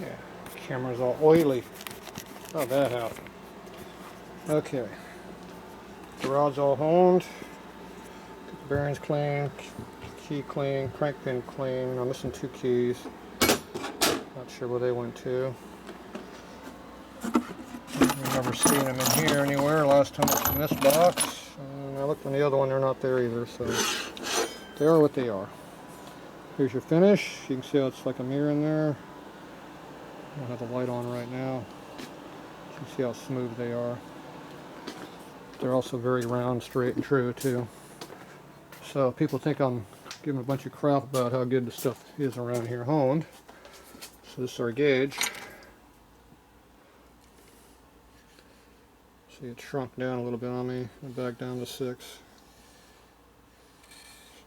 Yeah, camera's all oily. Oh, that happened. Okay. The rod's all honed. Bearings clean, key clean, crank pin clean. I'm missing 2 keys. Not sure where they went to. I remember seeing them in here anywhere. Last time it was in this box. And I looked on the other one, they're not there either. So they are what they are. Here's your finish. You can see how it's like a mirror in there. I don't have the light on right now. You can see how smooth they are. They're also very round, straight, and true too. So people think I'm giving a bunch of crap about how good the stuff is around here honed. So this is our gauge. See, it shrunk down a little bit on me and back down to 6.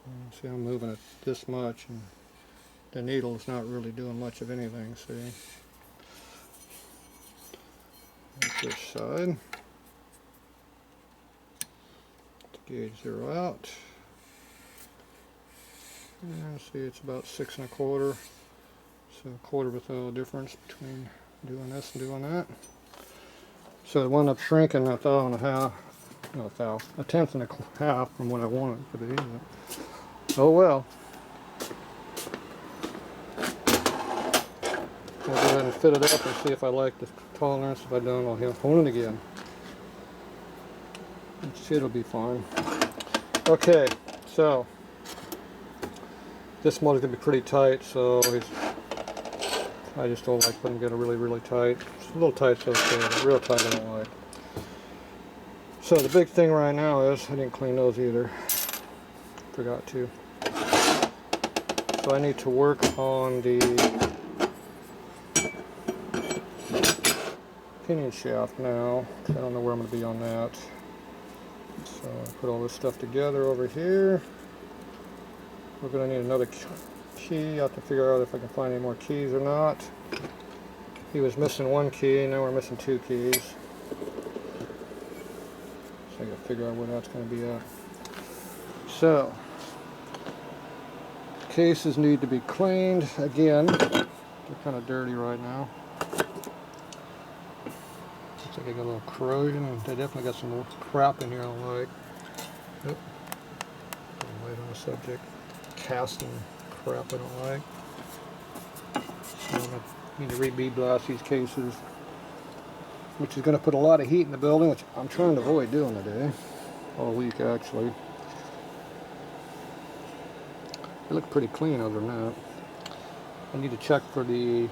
So, see, I'm moving it this much, and the needle is not really doing much of anything. See, that's this side. The gauge 0 out. And see, it's about 6 1/4. So a quarter of a thou difference between doing this and doing that. So it wound up shrinking a thou and a half, not a thou, a tenth and a half from what I wanted it to be. But, oh well. I'll go ahead and fit it up and see if I like the tolerance. If I don't, I'll hone it again. It'll be fine. Okay, so this motor's gonna be pretty tight, so I just don't like putting it really tight. It's a little tight, so okay, but real tight I don't like. So the big thing right now is I didn't clean those either. Forgot to. So I need to work on the pinion shaft now. I don't know where I'm going to be on that. So I put all this stuff together over here. We're going to need another key. I have to figure out if I can find any more keys or not. He was missing 1 key, now we're missing 2 keys. So I got to figure out where that's going to be at. So, cases need to be cleaned again. They're kind of dirty right now. Looks like I got a little corrosion, and I definitely got some crap in here I don't like. Oop. Light on the subject. Casting crap I don't like. So I'm going to need to re-bead blast these cases, which is going to put a lot of heat in the building, which I'm trying to avoid doing today. All week actually. They look pretty clean other than that. I need to check for the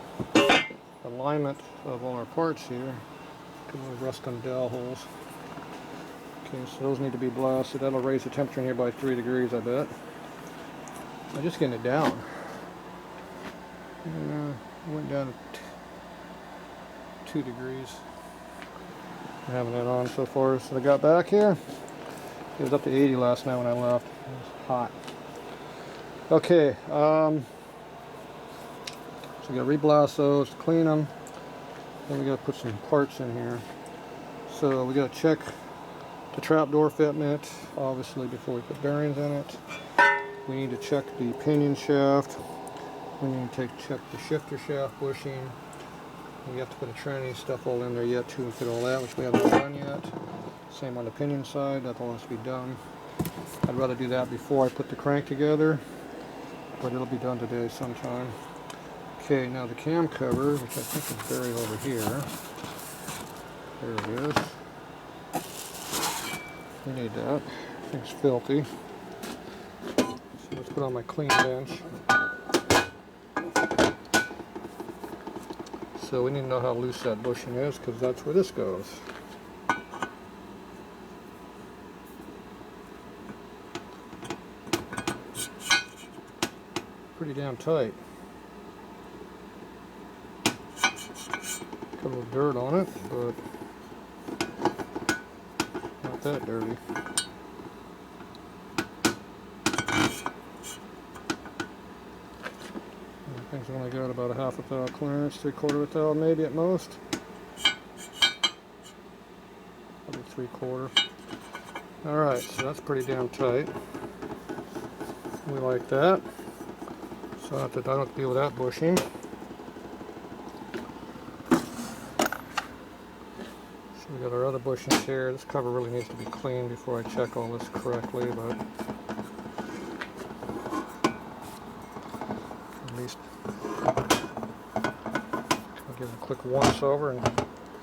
alignment of all our parts here. Got a little rust on the dowel holes. Okay, so those need to be blasted. That'll raise the temperature in here by 3 degrees, I bet. I'm just getting it down. It went down to 2 degrees. I'm having that on so far. So I got back here. It was up to 80 last night when I left. It was hot. Okay, so we got to re-blast those, clean them. Then we got to put some parts in here. So we got to check the trapdoor fitment, obviously, before we put bearings in it. We need to check the pinion shaft. We need to check the shifter shaft bushing. We have to put a tranny stuff all in there yet too and fit all that, which we haven't done yet. Same on the pinion side, that all has to be done. I'd rather do that before I put the crank together, but it'll be done today sometime. Okay, now the cam cover, which I think is buried over here. There it is. We need that. I think it's filthy. So let's put on my clean bench. So we need to know how loose that bushing is, because that's where this goes. Pretty damn tight. Got a little dirt on it, but not that dirty. I think it's only got about a half a thou clearance, 3/4 of a thou maybe at most. Probably 3/4. Alright, so that's pretty damn tight. We like that. So I don't have to deal with that bushing. So we got our other bushings here. This cover really needs to be cleaned before I check all this correctly, but at least I'll give it a quick once over and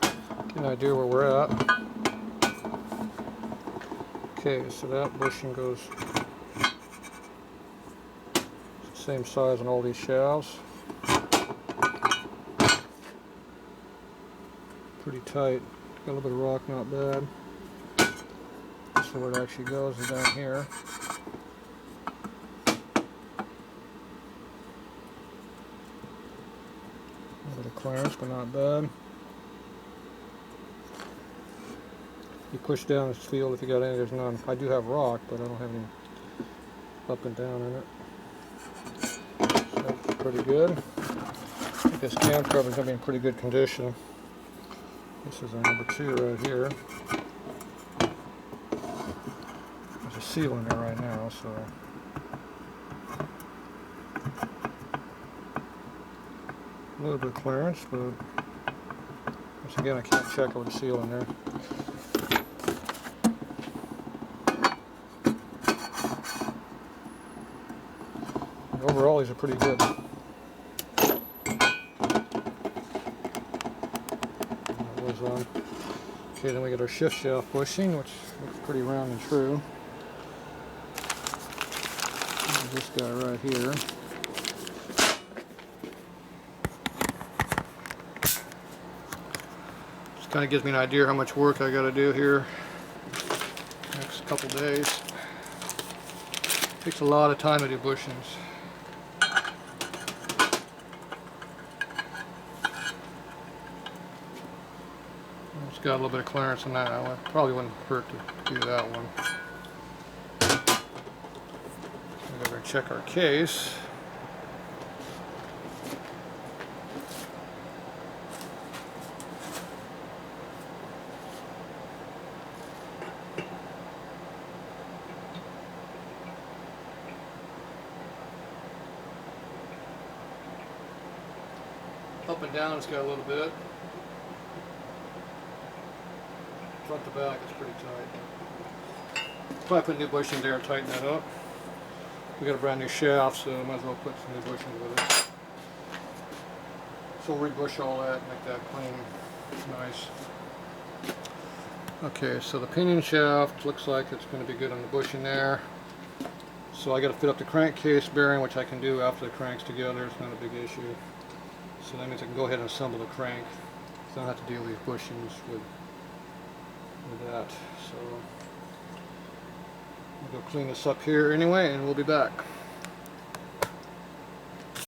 get an idea where we're at. Okay, so that bushing goes same size on all these shafts. Pretty tight. Got a little bit of rock, not bad. So where it actually goes is down here. A little bit of clearance, but not bad. You push down this field if you got any. There's none. I do have rock, but I don't have any up and down in it. So that's pretty good. I think this cam cover is going to be in pretty good condition. This is our number 2 right here. There's a seal in there right now, so a little bit of clearance, but once again I can't check with a seal in there. And overall these are pretty good. Okay, then we get our shift shaft bushing, which looks pretty round and true. And this guy right here. Just kind of gives me an idea how much work I got to do here next couple days. Takes a lot of time to do bushings. It's got a little bit of clearance on that. It probably wouldn't hurt to do that one. We're going to check our case. Up and down it's got a little bit. Front to back is pretty tight. Probably put new bushings there and tighten that up. We got a brand new shaft, so I might as well put some new bushings with it. So we'll rebush all that, make that clean, nice. Okay, so the pinion shaft looks like it's going to be good on the bushing there. So I got to fit up the crankcase bearing, which I can do after the crank's together. It's not a big issue. So that means I can go ahead and assemble the crank. So I don't have to deal with these bushings with that. So we'll go clean this up here anyway, and we'll be back.